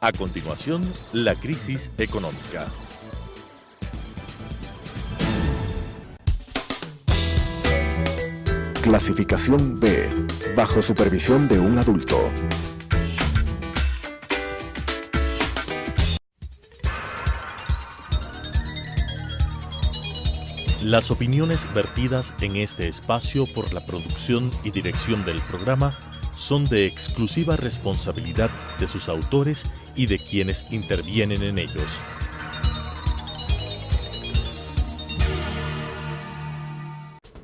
A continuación, la crisis económica. Clasificación B, bajo supervisión de un adulto. Las opiniones vertidas en este espacio por la producción y dirección del programa son de exclusiva responsabilidad de sus autores y de quienes intervienen en ellos.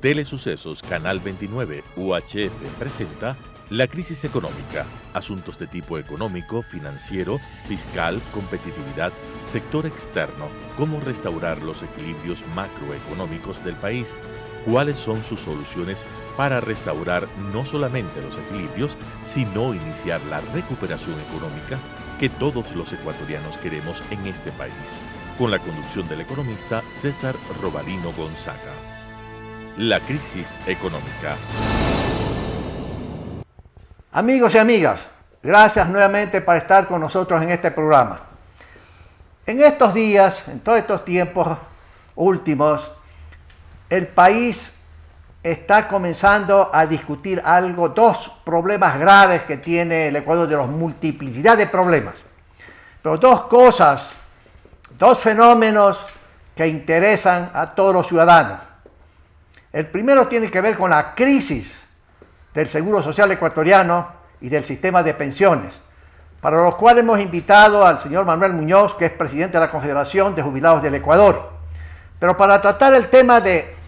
Telesucesos Canal 29 UHF presenta La crisis económica, asuntos de tipo económico, financiero, fiscal, competitividad, sector externo, cómo restaurar los equilibrios macroeconómicos del país, cuáles son sus soluciones para restaurar no solamente los equilibrios, sino iniciar la recuperación económica que todos los ecuatorianos queremos en este país, con la conducción del economista César Robalino Gonzaga. La crisis económica. Amigos y amigas, gracias nuevamente por estar con nosotros en este programa. En estos días, en todos estos tiempos últimos, el país está comenzando a discutir dos problemas graves que tiene el Ecuador, de la multiplicidad de problemas. Pero dos fenómenos que interesan a todos los ciudadanos. El primero tiene que ver con la crisis del Seguro Social ecuatoriano y del sistema de pensiones, para los cuales hemos invitado al señor Manuel Muñoz, que es presidente de la Confederación de Jubilados del Ecuador. Pero para tratar el tema de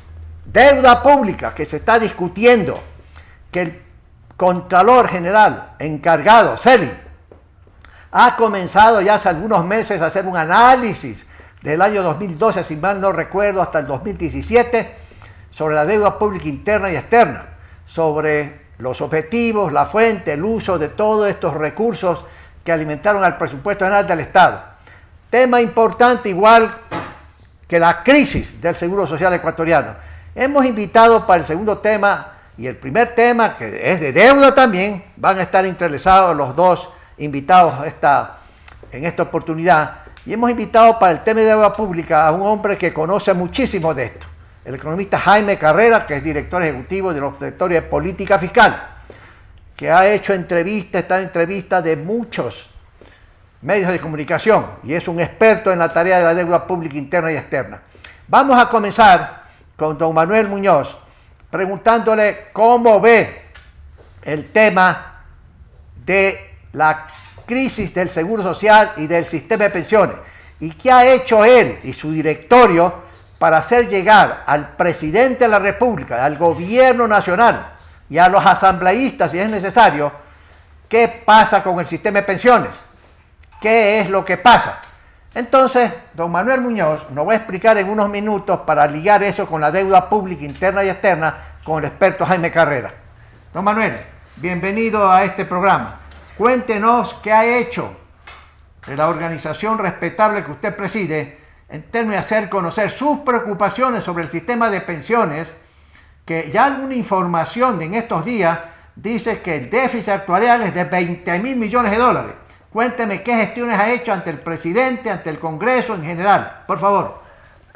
deuda pública que se está discutiendo, que el Contralor General encargado, Celi, ha comenzado ya hace algunos meses a hacer un análisis del año 2012, si mal no recuerdo, hasta el 2017, sobre la deuda pública interna y externa, sobre los objetivos, la fuente, el uso de todos estos recursos que alimentaron al presupuesto general del Estado. Tema importante igual que la crisis del Seguro Social ecuatoriano. Hemos invitado para el segundo tema y el primer tema, que es de deuda también, van a estar entrelazados los dos invitados en esta oportunidad, y hemos invitado para el tema de deuda pública a un hombre que conoce muchísimo de esto, el economista Jaime Carrera, que es director ejecutivo del Observatorio de Política Fiscal, que ha hecho entrevistas de muchos medios de comunicación y es un experto en la tarea de la deuda pública interna y externa. Vamos a comenzar con don Manuel Muñoz, preguntándole cómo ve el tema de la crisis del Seguro Social y del sistema de pensiones, y qué ha hecho él y su directorio para hacer llegar al presidente de la República, al gobierno nacional y a los asambleístas, si es necesario, qué pasa con el sistema de pensiones, qué es lo que pasa. Entonces, don Manuel Muñoz nos va a explicar en unos minutos para ligar eso con la deuda pública interna y externa con el experto Jaime Carrera. Don Manuel, bienvenido a este programa. Cuéntenos qué ha hecho de la organización respetable que usted preside en términos de hacer conocer sus preocupaciones sobre el sistema de pensiones, que ya alguna información en estos días dice que el déficit actuarial es de 20.000 millones de dólares. Cuénteme qué gestiones ha hecho ante el presidente, ante el Congreso en general, por favor.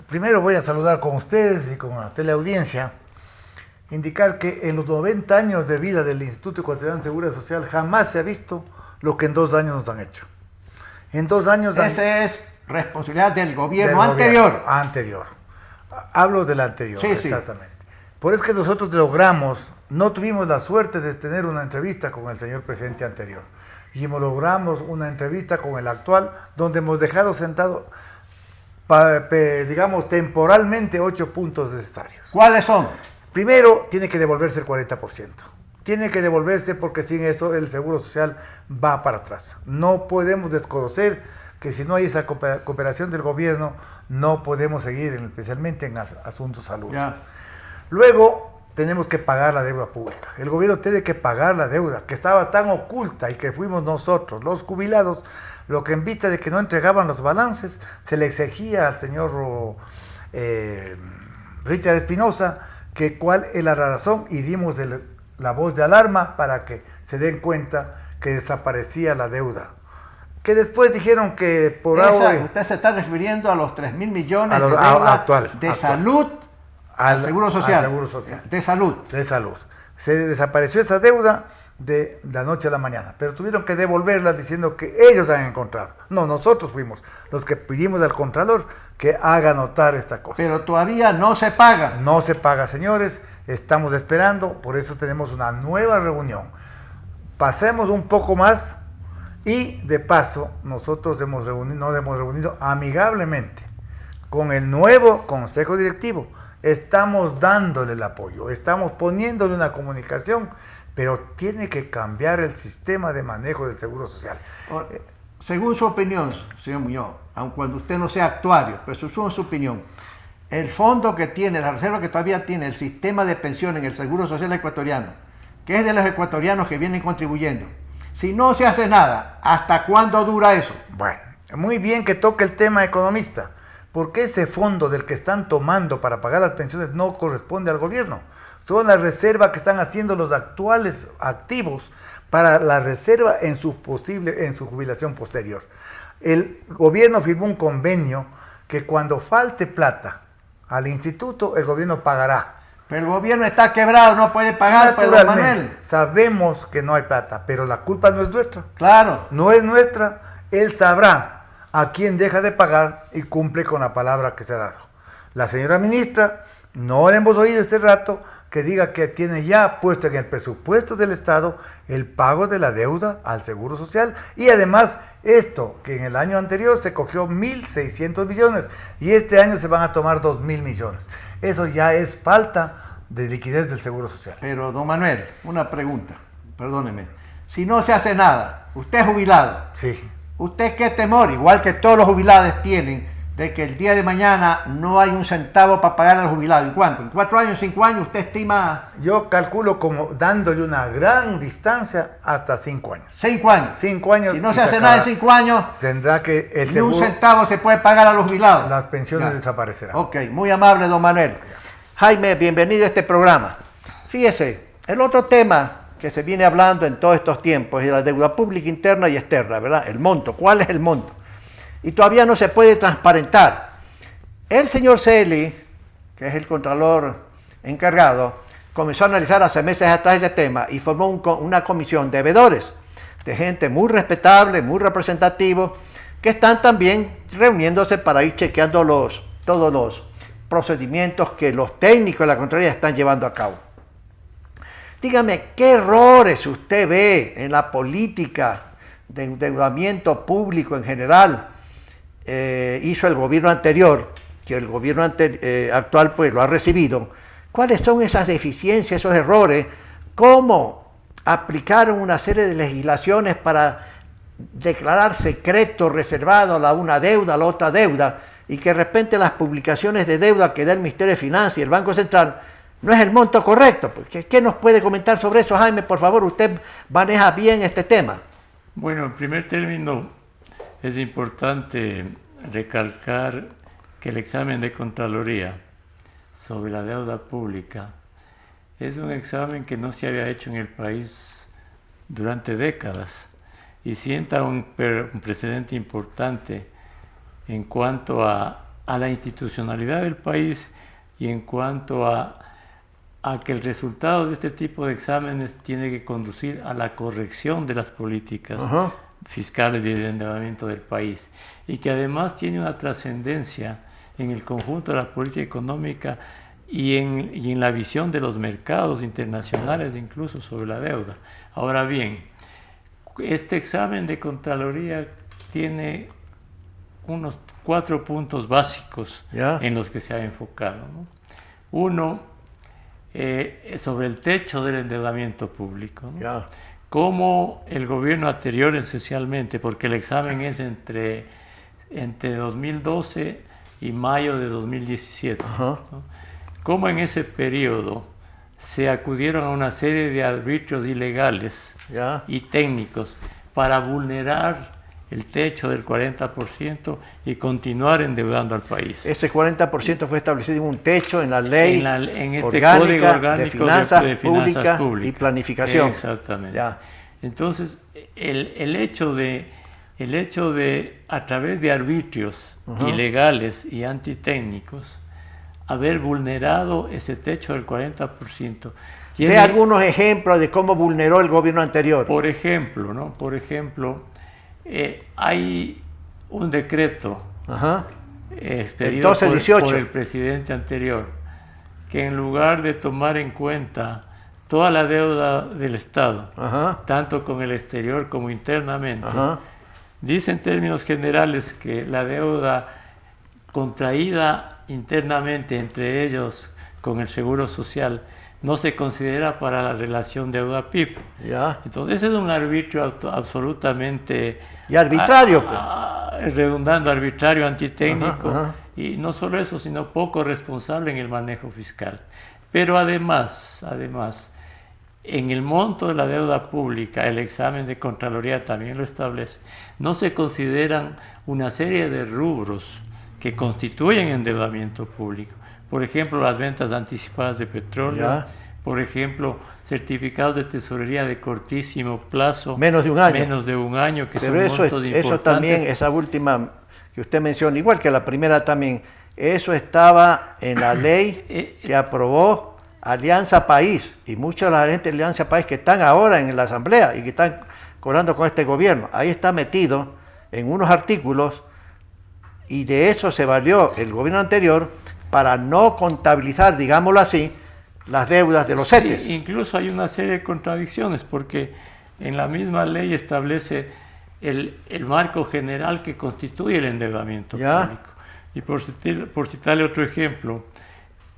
Primero voy a saludar con ustedes y con la teleaudiencia, indicar que en los 90 años de vida del Instituto Ecuatoriano de Seguridad Social jamás se ha visto lo que en 2 años nos han hecho. En 2 años... Ese es responsabilidad del gobierno anterior. Anterior. Hablo del anterior, sí, exactamente. Sí. Por eso que nosotros logramos, no tuvimos la suerte de tener una entrevista con el señor presidente anterior. Y logramos una entrevista con el actual, donde hemos dejado sentado, digamos, temporalmente 8 puntos necesarios. ¿Cuáles son? Primero, tiene que devolverse el 40%. Tiene que devolverse porque sin eso el Seguro Social va para atrás. No podemos desconocer que si no hay esa cooperación del gobierno, no podemos seguir, especialmente en asuntos de salud. Ya. Luego, tenemos que pagar la deuda pública. El gobierno tiene que pagar la deuda, que estaba tan oculta y que fuimos nosotros, los jubilados, lo que en vista de que no entregaban los balances, se le exigía al señor Richard Espinosa que cuál es la razón, y dimos la voz de alarma para que se den cuenta que desaparecía la deuda que después dijeron que por ahora... Usted se está refiriendo a los 3.000 millones A los- de deuda actual. salud al Seguro Social. Al Seguro Social. De salud. De salud. Se desapareció esa deuda de la noche a la mañana, pero tuvieron que devolverla diciendo que ellos han encontrado. No, nosotros fuimos los que pedimos al Contralor que haga notar esta cosa. Pero todavía no se paga. No se paga, señores, estamos esperando, por eso tenemos una nueva reunión. Pasemos un poco más y de paso nosotros nos hemos reunido amigablemente con el nuevo Consejo Directivo. Estamos dándole el apoyo, estamos poniéndole una comunicación, pero tiene que cambiar el sistema de manejo del Seguro Social. Según su opinión, señor Muñoz, aun cuando usted no sea actuario, pero según su opinión, el fondo que tiene, la reserva que todavía tiene el sistema de pensión en el Seguro Social ecuatoriano, que es de los ecuatorianos que vienen contribuyendo, si no se hace nada, ¿hasta cuándo dura eso? Bueno, muy bien que toque el tema economista, porque ese fondo del que están tomando para pagar las pensiones no corresponde al gobierno. Son la reserva que están haciendo los actuales activos para la reserva en su jubilación posterior. El gobierno firmó un convenio que cuando falte plata al instituto, el gobierno pagará. Pero el gobierno está quebrado, no puede pagar, Pedro Manuel. Naturalmente, sabemos que no hay plata, pero la culpa no es nuestra. Claro. No es nuestra. Él sabrá a quién deja de pagar y cumple con la palabra que se ha dado. La señora ministra, no le hemos oído este rato que diga que tiene ya puesto en el presupuesto del Estado el pago de la deuda al Seguro Social y además esto, que en el año anterior se cogió 1.600 millones y este año se van a tomar 2.000 millones. Eso ya es falta de liquidez del Seguro Social. Pero, don Manuel, una pregunta, perdóneme. Si no se hace nada, usted es jubilado. Sí. ¿Usted qué temor, igual que todos los jubilados tienen, de que el día de mañana no hay un centavo para pagar al jubilado? ¿En cuánto? ¿En 4 años, 5 años usted estima? Yo calculo como dándole una gran distancia hasta 5 años. 5 años. 5 años. Si no se hace nada en 5 años, tendrá que el ni seguro, un centavo se puede pagar a los jubilados. las pensiones Ya. desaparecerán. Ok, muy amable, don Manuel. Jaime, bienvenido a este programa. Fíjese, el otro tema que se viene hablando en todos estos tiempos es la deuda pública interna y externa, ¿verdad? El monto, ¿cuál es el monto? Y todavía no se puede transparentar. El señor Celi, que es el contralor encargado, comenzó a analizar hace meses atrás ese tema y formó una comisión de veedores, de gente muy respetable, muy representativa, que están también reuniéndose para ir chequeando todos los procedimientos que los técnicos de la Contraloría están llevando a cabo. Dígame, ¿qué errores usted ve en la política de endeudamiento público en general hizo el gobierno anterior, que el gobierno actual pues lo ha recibido? ¿Cuáles son esas deficiencias, esos errores? ¿Cómo aplicaron una serie de legislaciones para declarar secreto, reservado a una deuda, a la otra deuda, y que de repente las publicaciones de deuda que da el Ministerio de Finanzas y el Banco Central no es el monto correcto? ¿Qué nos puede comentar sobre eso, Jaime? Por favor, usted maneja bien este tema. Bueno, en primer término, es importante recalcar que el examen de Contraloría sobre la deuda pública es un examen que no se había hecho en el país durante décadas y sienta un precedente importante en cuanto a la institucionalidad del país y en cuanto a que el resultado de este tipo de exámenes tiene que conducir a la corrección de las políticas fiscales y de endeudamiento del país, y que además tiene una trascendencia en el conjunto de la política económica y en la visión de los mercados internacionales, incluso sobre la deuda. Ahora bien, este examen de Contraloría tiene unos 4 puntos básicos en los que se ha enfocado, ¿no? Uno, sobre el techo del endeudamiento público, ¿no? Como el gobierno anterior esencialmente, porque el examen es entre 2012 y mayo de 2017, ¿no? Como en ese periodo se acudieron a una serie de arbitrios ilegales y técnicos para vulnerar el techo del 40% y continuar endeudando al país. Ese 40% fue establecido en un techo en la ley en este orgánica, Código Orgánico de finanzas públicas y planificación. Exactamente. Entonces, el hecho de el hecho de, a través de arbitrios Ajá. ilegales y antitécnicos, haber vulnerado ese techo del 40%. Dé algunos ejemplos de cómo vulneró el gobierno anterior. Por ejemplo, ¿no? Por ejemplo, hay un decreto Ajá. expedido El 12-18. por el presidente anterior, que en lugar de tomar en cuenta toda la deuda del Estado, Ajá. tanto con el exterior como internamente, Ajá. dice en términos generales que la deuda contraída internamente, entre ellos con el Seguro Social, no se considera para la relación deuda-PIB. Ya. Entonces ese es un arbitrio absolutamente... Y arbitrario. redundando, arbitrario, antitécnico, Ajá, ajá. y no solo eso, sino poco responsable en el manejo fiscal. Pero además, en el monto de la deuda pública, el examen de Contraloría también lo establece, no se consideran una serie de rubros que constituyen endeudamiento público. Por ejemplo, las ventas anticipadas de petróleo, Ya. por ejemplo, certificados de tesorería de cortísimo plazo, Menos de un año. menos de un año, que Pero son eso, montos eso importantes. también, esa última que usted menciona, igual que la primera también, eso estaba en la ley que aprobó Alianza País, y mucha de la gente de Alianza País que están ahora en la Asamblea y que están colando con este gobierno, ahí está metido en unos artículos, y de eso se valió el gobierno anterior para no contabilizar, digámoslo así, las deudas de los CETES. Sí, incluso hay una serie de contradicciones, porque en la misma ley establece el marco general que constituye el endeudamiento Ya. público. Y por citarle otro ejemplo,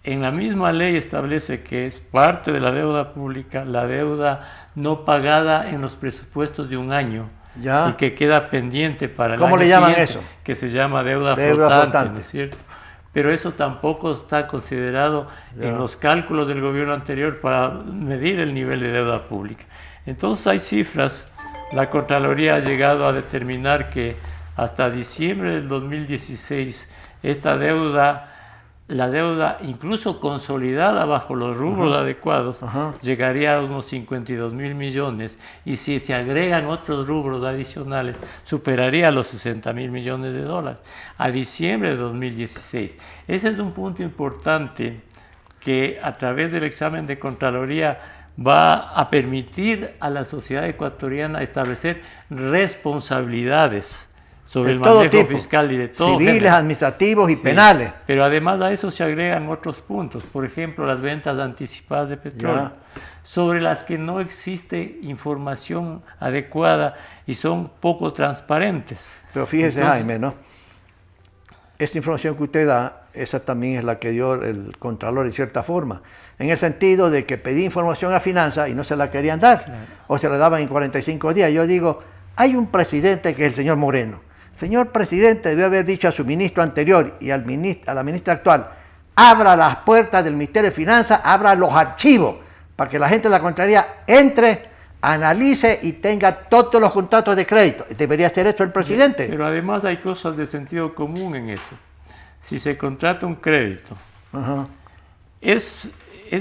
en la misma ley establece que es parte de la deuda pública la deuda no pagada en los presupuestos de un año, Ya. y que queda pendiente para el ¿Cómo año le llaman siguiente, eso? que se llama deuda Deuda flotante, ¿no es cierto? Pero eso tampoco está considerado Ya. en los cálculos del gobierno anterior para medir el nivel de deuda pública. Entonces hay cifras, la Contraloría ha llegado a determinar que hasta diciembre del 2016 esta deuda, la deuda incluso consolidada bajo los rubros adecuados, Ajá. llegaría a unos 52.000 millones, y si se agregan otros rubros adicionales superaría los 60.000 millones de dólares a diciembre de 2016. Ese es un punto importante que a través del examen de Contraloría va a permitir a la sociedad ecuatoriana establecer responsabilidades sobre De el todo manejo tipo, fiscal y de todo civiles, género. administrativos y Sí, penales. pero además a eso se agregan otros puntos, por ejemplo, las ventas anticipadas de petróleo, sobre las que no existe información adecuada y son poco transparentes. Pero fíjese, Entonces, Jaime, ¿no? Esa información que usted da, esa también es la que dio el Contralor en cierta forma, en el sentido de que pedí información a Finanzas y no se la querían dar, Claro. o se la daban en 45 días. Yo digo, hay un presidente que es el señor Moreno. Señor presidente, debió haber dicho a su ministro anterior y a la ministra actual, abra las puertas del Ministerio de Finanzas, abra los archivos, para que la gente de la Contraloría entre, analice y tenga todos los contratos de crédito. Debería hacer esto el presidente. Pero además hay cosas de sentido común en eso. Si se contrata un crédito, Ajá. es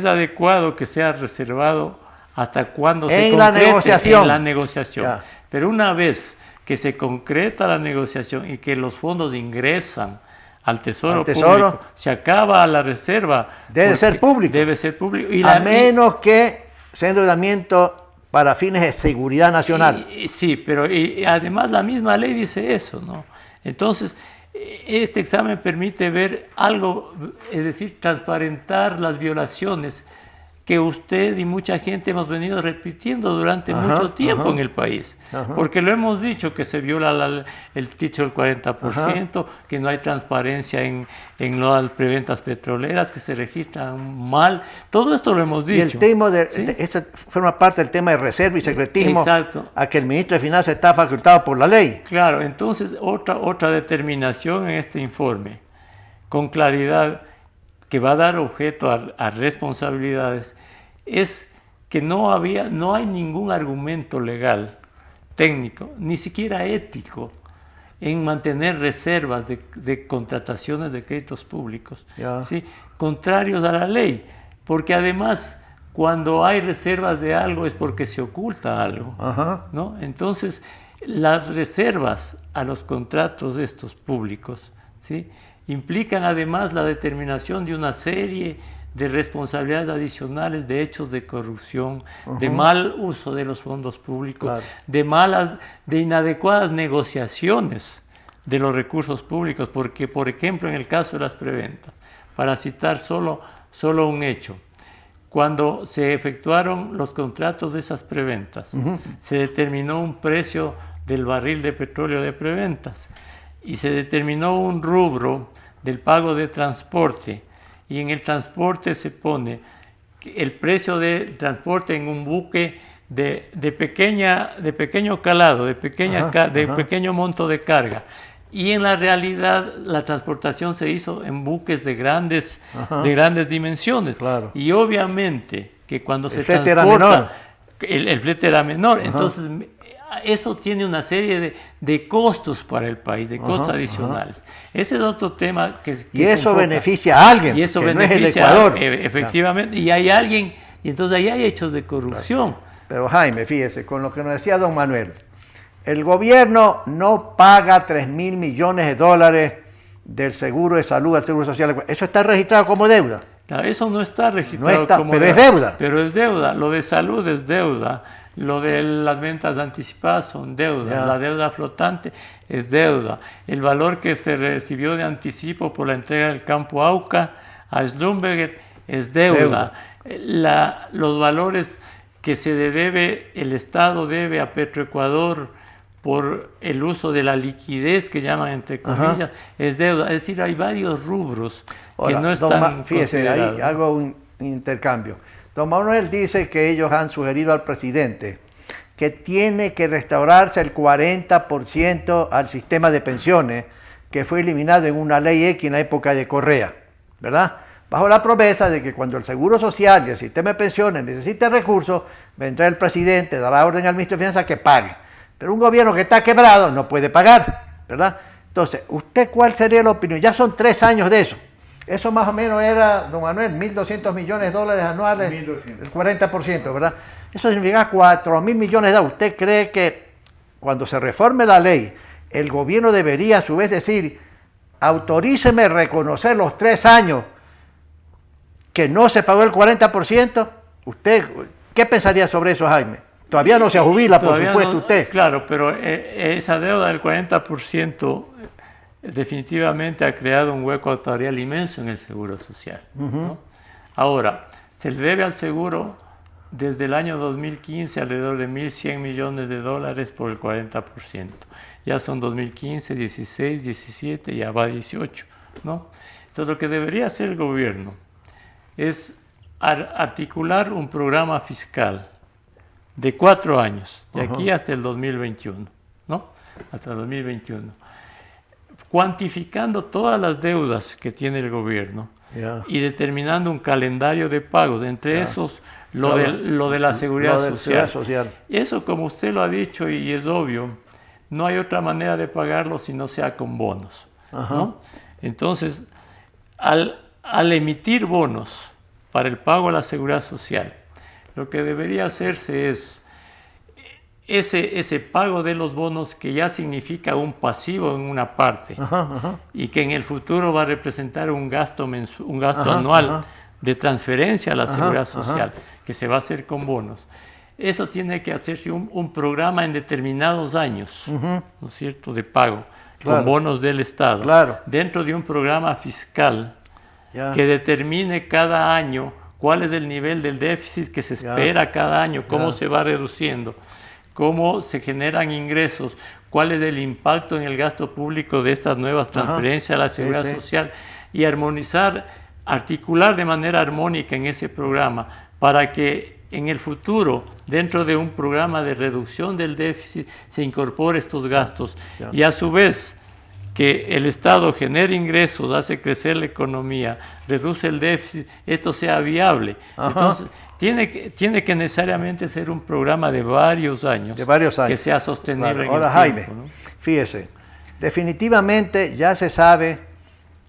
adecuado que sea reservado hasta cuando se En la concrete negociación. en la negociación. Ya. Pero una vez que se concreta la negociación y que los fondos ingresan al Tesoro, público, se acaba la reserva. Debe ser público. Debe ser público. A menos que sea endeudamiento para fines de seguridad nacional. Sí, pero además la misma ley dice eso, ¿no? Entonces, este examen permite ver algo, es decir, transparentar las violaciones que usted y mucha gente hemos venido repitiendo durante mucho tiempo en el país. Porque lo hemos dicho, que se viola el techo del 40%, que no hay transparencia en las preventas petroleras, que se registran mal. Todo esto lo hemos dicho. Y el tema ¿sí? esa forma parte del tema de reserva y secretismo, Exacto. a que el ministro de Finanzas está facultado por la ley. Claro, entonces otra determinación en este informe, con claridad, que va a dar objeto a responsabilidades, es que no hay ningún argumento legal, técnico, ni siquiera ético, en mantener reservas de contrataciones de créditos públicos, ¿sí? Contrarios a la ley, porque además cuando hay reservas de algo es porque se oculta algo, ¿no? Entonces, Las reservas a los contratos estos públicos, ¿sí?, implican además la determinación de una serie de responsabilidades adicionales de hechos de corrupción, de mal uso de los fondos públicos, de inadecuadas negociaciones de los recursos públicos, porque, por ejemplo, en el caso de las preventas, para citar solo un hecho, cuando se efectuaron los contratos de esas preventas, se determinó un precio del barril de petróleo de preventas y se determinó un rubro del pago de transporte, y en el transporte se pone el precio del transporte en un buque de pequeño calado, de pequeño monto de carga, y en la realidad la transportación se hizo en buques de grandes dimensiones, y obviamente que cuando se transporta el flete era menor, entonces eso tiene una serie de costos para el país, de costos adicionales. Ese es otro tema que y eso beneficia a alguien, y eso que beneficia no es el Ecuador. Efectivamente, y hay alguien, y entonces ahí hay hechos de corrupción. Pero Jaime, fíjese, con lo que nos decía don Manuel, el gobierno no paga 3.000 millones de dólares del seguro de salud al seguro social. Eso está registrado como deuda. Claro, eso no está registrado como pero deuda. es deuda. Pero es deuda. Lo de salud es deuda. Lo de las ventas anticipadas son deuda. La deuda flotante es deuda. El valor que se recibió de anticipo por la entrega del campo Auca a Schlumberger es deuda. Los valores que el Estado debe a Petroecuador por el uso de la liquidez, que llaman entre comillas, es deuda. Es decir, hay varios rubros que no están considerados. Ahí hago un intercambio. Don Manuel dice que ellos han sugerido al presidente que tiene que restaurarse el 40% al sistema de pensiones que fue eliminado en una ley X en la época de Correa, ¿verdad? Bajo la promesa de que cuando el Seguro Social y el sistema de pensiones necesite recursos, vendrá el presidente, dará orden al ministro de Finanzas que pague. Pero un gobierno que está quebrado no puede pagar, ¿verdad? Entonces, ¿usted cuál sería la opinión? Ya son 3 años de eso. Eso más o menos era, don Manuel, 1.200 millones de dólares anuales, 1.200. el 40%, ¿verdad? Eso significa 4.000 millones de dólares. ¿Usted cree que cuando se reforme la ley, el gobierno debería a su vez decir, autoríceme reconocer los 3 años que no se pagó el 40%? ¿Usted qué pensaría sobre eso, Jaime? Todavía no se jubila, por supuesto, usted. Claro, pero esa deuda del 40% definitivamente ha creado un hueco actuarial inmenso en el Seguro Social, ¿no? Ahora, se le debe al seguro desde el año 2015 alrededor de 1.100 millones de dólares por el 40%. Ya son 2015, 16, 17, ya va 18, ¿no? Entonces, lo que debería hacer el gobierno es articular un programa fiscal de 4 años, de aquí hasta el 2021, ¿no? Hasta el 2021. Cuantificando todas las deudas que tiene el gobierno y determinando un calendario de pagos, entre esos lo de la seguridad social. Eso, como usted lo ha dicho y es obvio, no hay otra manera de pagarlo si no sea con bonos, ¿no? Entonces, al emitir bonos para el pago de la seguridad social, lo que debería hacerse es ese pago de los bonos, que ya significa un pasivo en una parte y que en el futuro va a representar un gasto anual de transferencia a la seguridad social, que se va a hacer con bonos. Eso tiene que hacerse un programa en determinados años, ¿no es cierto?, de pago, con bonos del Estado, dentro de un programa fiscal que determine cada año cuál es el nivel del déficit que se espera cada año, cómo se va reduciendo, cómo se generan ingresos, cuál es el impacto en el gasto público de estas nuevas transferencias a la seguridad social, y articular de manera armónica en ese programa para que en el futuro, dentro de un programa de reducción del déficit, se incorpore estos gastos y a su vez que el Estado genere ingresos, hace crecer la economía, reduce el déficit, esto sea viable. Entonces, tiene que necesariamente ser un programa de varios años, que sea sostenible en el tiempo. Jaime, ¿no? Fíjese, definitivamente ya se sabe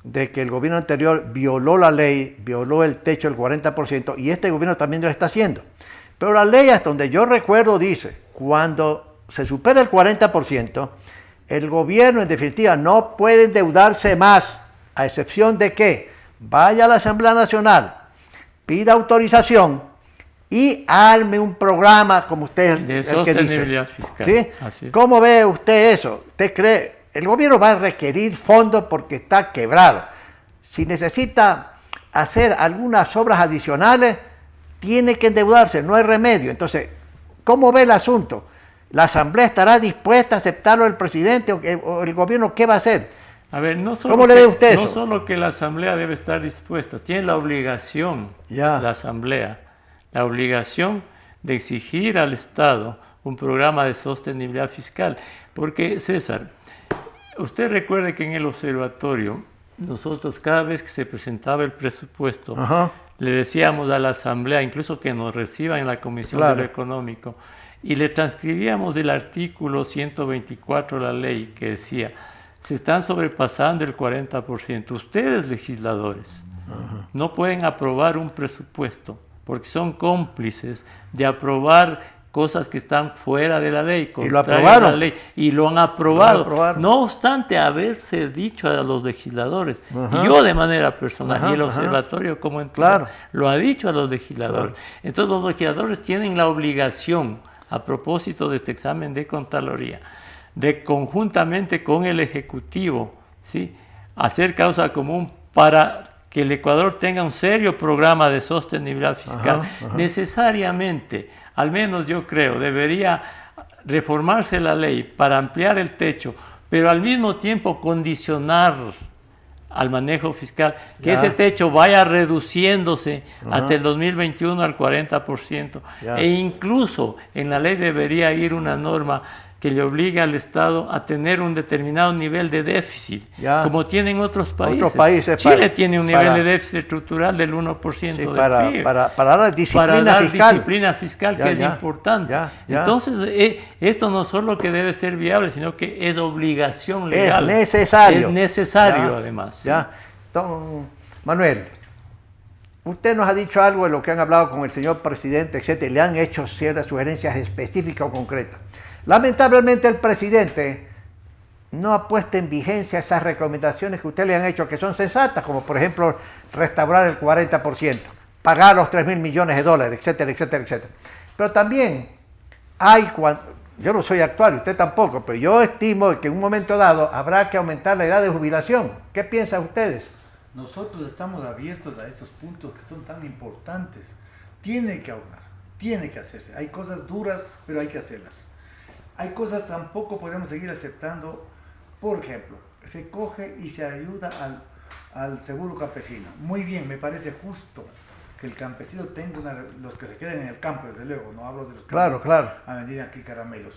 de que el gobierno anterior violó la ley, violó el techo del 40%, y este gobierno también lo está haciendo. Pero la ley, hasta donde yo recuerdo, dice, cuando se supera el 40%, el gobierno en definitiva no puede endeudarse más, a excepción de que vaya a la Asamblea Nacional, pida autorización y arme un programa como usted de el que sostenibilidad dice. fiscal. ¿Sí? Así es. ¿Cómo ve usted eso? ¿Usted cree? El gobierno va a requerir fondos porque está quebrado. Si necesita hacer algunas obras adicionales, tiene que endeudarse, no hay remedio. Entonces, ¿cómo ve el asunto? ¿La Asamblea estará dispuesta a aceptarlo el presidente o el gobierno qué va a hacer? A ver, no solo ¿Cómo le ve usted no eso? solo que la Asamblea debe estar dispuesta, tiene la obligación, la Asamblea, la obligación de exigir al Estado un programa de sostenibilidad fiscal. Porque, César, usted recuerde que en el observatorio, nosotros cada vez que se presentaba el presupuesto, le decíamos a la Asamblea, incluso que nos reciba en la Comisión de lo Económico, y le transcribíamos el artículo 124 de la ley que decía, se están sobrepasando el 40%. Ustedes, legisladores, no pueden aprobar un presupuesto porque son cómplices de aprobar cosas que están fuera de la ley, contrarias a la ley, y lo han aprobado. No obstante haberse dicho a los legisladores, y yo de manera personal, y el observatorio como entidad, lo ha dicho a los legisladores. Entonces los legisladores tienen la obligación, a propósito de este examen de Contraloría, de conjuntamente con el Ejecutivo, ¿sí?, hacer causa común para que el Ecuador tenga un serio programa de sostenibilidad fiscal. Necesariamente, al menos yo creo, debería reformarse la ley para ampliar el techo, pero al mismo tiempo condicionar al manejo fiscal, que ese techo vaya reduciéndose hasta el 2021 al 40%. E incluso en la ley debería ir una norma que le obliga al Estado a tener un determinado nivel de déficit, como tienen otros países. Chile tiene un nivel de déficit estructural del 1% del PIB. Para dar disciplina fiscal. Que es importante. Entonces, esto no solo que debe ser viable, sino que es obligación legal. Es necesario. Es necesario, además. Don Manuel, usted nos ha dicho algo de lo que han hablado con el señor presidente, etcétera, le han hecho ciertas sugerencias específicas o concretas. Lamentablemente el presidente no ha puesto en vigencia esas recomendaciones que usted le han hecho, que son sensatas, como por ejemplo restaurar el 40%, pagar los 3.000 millones de dólares, etcétera, etcétera, etcétera. Pero también yo no soy actuario, usted tampoco, pero yo estimo que en un momento dado habrá que aumentar la edad de jubilación. ¿Qué piensan ustedes? Nosotros estamos abiertos a esos puntos que son tan importantes. Tiene que aunar, tiene que hacerse. Hay cosas duras, pero hay que hacerlas. Hay cosas tampoco podemos seguir aceptando. Por ejemplo, se coge y se ayuda al seguro campesino. Muy bien, me parece justo que el campesino tenga los que se queden en el campo, desde luego, no hablo de los que van a vender aquí caramelos.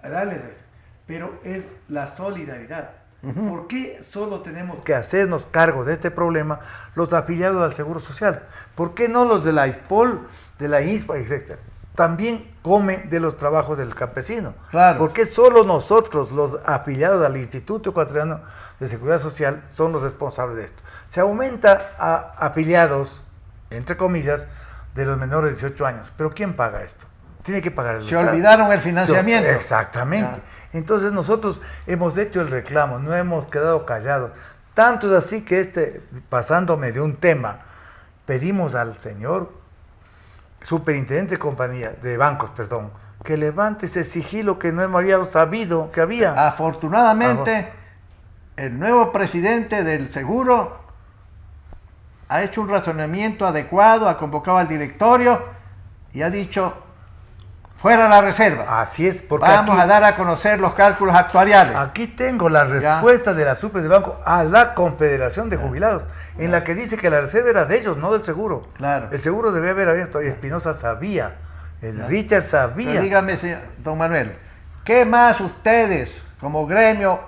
Darles eso. Pero es la solidaridad. ¿Por qué solo tenemos que hacernos cargo de este problema los afiliados al Seguro Social? ¿Por qué no los de la ISPOL, de la ISPA, etcétera? También comen de los trabajos del campesino. ¿Por qué solo nosotros, los afiliados al Instituto Ecuatoriano de Seguridad Social, son los responsables de esto? Se aumenta a afiliados, entre comillas, de los menores de 18 años. ¿Pero quién paga esto? Tiene que pagar el Estado. Se olvidaron el financiamiento. Exactamente. Entonces nosotros hemos hecho el reclamo, no hemos quedado callados. Tanto es así que pasándome de un tema, pedimos al señor superintendente de bancos, que levante ese sigilo que no habíamos sabido que había. Afortunadamente, el nuevo presidente del seguro ha hecho un razonamiento adecuado, ha convocado al directorio y ha dicho, fuera la reserva. Así es, porque vamos a dar a conocer los cálculos actuariales. Aquí tengo la respuesta de la Super de Banco a la Confederación de Jubilados, en la que dice que la reserva era de ellos, no del seguro. El seguro debía haber abierto, y Espinosa sabía, Richard sabía. Pero dígame, señor, don Manuel, ¿qué más ustedes, como gremio,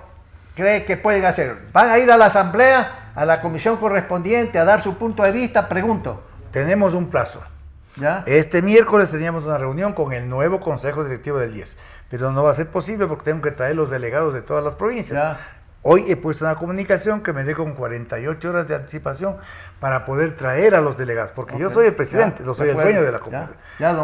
creen que pueden hacer? ¿Van a ir a la asamblea, a la comisión correspondiente, a dar su punto de vista? Pregunto. Tenemos un plazo. Este miércoles teníamos una reunión con el nuevo Consejo Directivo del IES, pero no va a ser posible porque tengo que traer los delegados de todas las provincias. Hoy he puesto una comunicación que me dé con 48 horas de anticipación para poder traer a los delegados, porque yo soy el presidente, yo soy el dueño de la comunidad,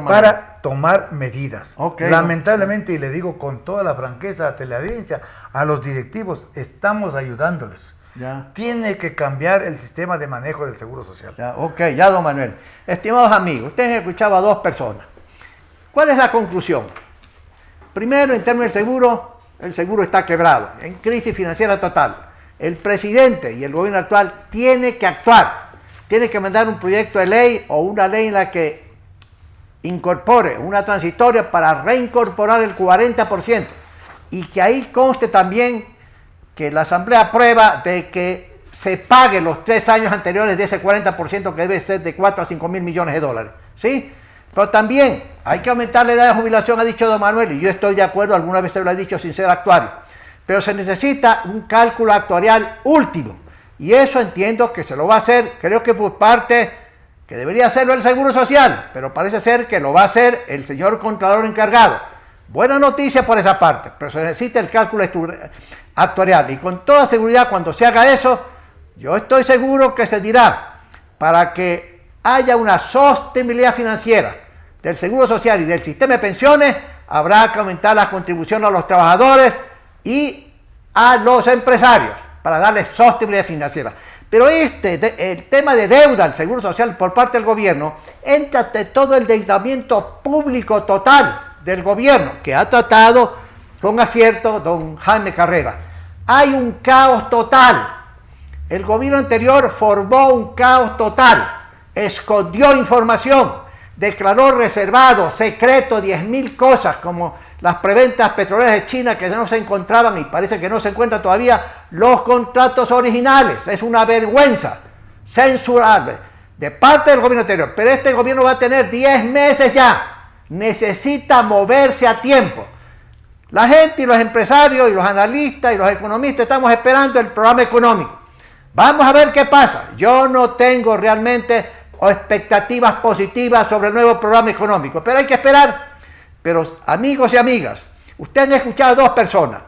para tomar medidas. Lamentablemente, y le digo con toda la franqueza a teleaudiencia, a los directivos, estamos ayudándoles. Tiene que cambiar el sistema de manejo del Seguro Social. Ya, don Manuel. Estimados amigos, ustedes han escuchado a dos personas. ¿Cuál es la conclusión? Primero, en términos del seguro, el seguro está quebrado, en crisis financiera total. El presidente y el gobierno actual tiene que actuar, tiene que mandar un proyecto de ley o una ley en la que incorpore una transitoria para reincorporar el 40% y que ahí conste también que la Asamblea aprueba de que se pague los 3 años anteriores de ese 40% que debe ser de 4 a 5 mil millones de dólares, ¿sí? Pero también hay que aumentar la edad de jubilación, ha dicho don Manuel, y yo estoy de acuerdo, alguna vez se lo ha dicho sin ser actuario, pero se necesita un cálculo actuarial último, y eso entiendo que se lo va a hacer, creo que por parte que debería hacerlo el Seguro Social, pero parece ser que lo va a hacer el señor Contralor encargado. Buena noticia por esa parte, pero se necesita el cálculo actuarial, y con toda seguridad cuando se haga eso, yo estoy seguro que se dirá, para que haya una sostenibilidad financiera del Seguro Social y del sistema de pensiones, habrá que aumentar la contribución a los trabajadores y a los empresarios para darles sostenibilidad financiera. Pero el tema de deuda al Seguro Social por parte del gobierno entra de todo el endeudamiento público total del gobierno, que ha tratado con acierto don Jaime Carrera. Hay un caos total. El gobierno anterior formó un caos total, escondió información, declaró reservado, secreto, 10.000 cosas, como las preventas petroleras de China que no se encontraban y parece que no se encuentran todavía los contratos originales. Es una vergüenza, censurable, de parte del gobierno anterior. Pero este gobierno va a tener 10 meses ya, necesita moverse a tiempo. La gente y los empresarios y los analistas y los economistas estamos esperando el programa económico. Vamos a ver qué pasa. Yo no tengo realmente expectativas positivas sobre el nuevo programa económico, pero hay que esperar. Pero amigos y amigas, ustedes han escuchado a dos personas.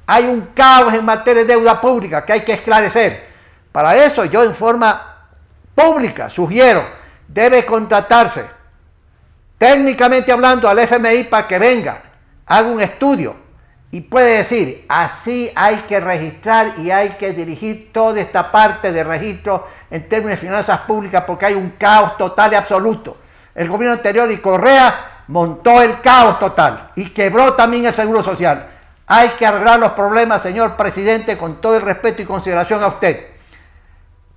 Hay un caos en materia de deuda pública que hay que esclarecer. Para eso yo en forma pública sugiero, debe contratarse técnicamente hablando al FMI para que venga, haga un estudio y puede decir, así hay que registrar y hay que dirigir toda esta parte de registro en términos de finanzas públicas porque hay un caos total y absoluto. El gobierno anterior y Correa montó el caos total y quebró también el Seguro Social. Hay que arreglar los problemas, señor presidente, con todo el respeto y consideración a usted.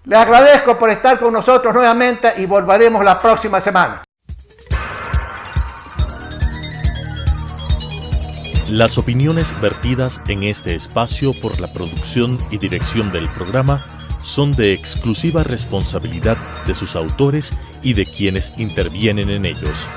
Les agradezco por estar con nosotros nuevamente y volveremos la próxima semana. Las opiniones vertidas en este espacio por la producción y dirección del programa son de exclusiva responsabilidad de sus autores y de quienes intervienen en ellos.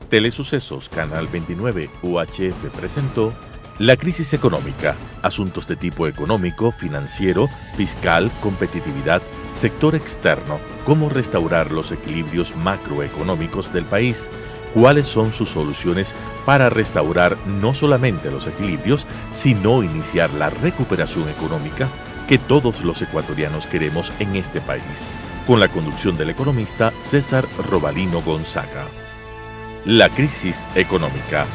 Telesucesos Canal 29 UHF presentó La crisis económica, asuntos de tipo económico, financiero, fiscal, competitividad, sector externo, cómo restaurar los equilibrios macroeconómicos del país, cuáles son sus soluciones para restaurar no solamente los equilibrios, sino iniciar la recuperación económica que todos los ecuatorianos queremos en este país, con la conducción del economista César Robalino Gonzaga. La crisis económica.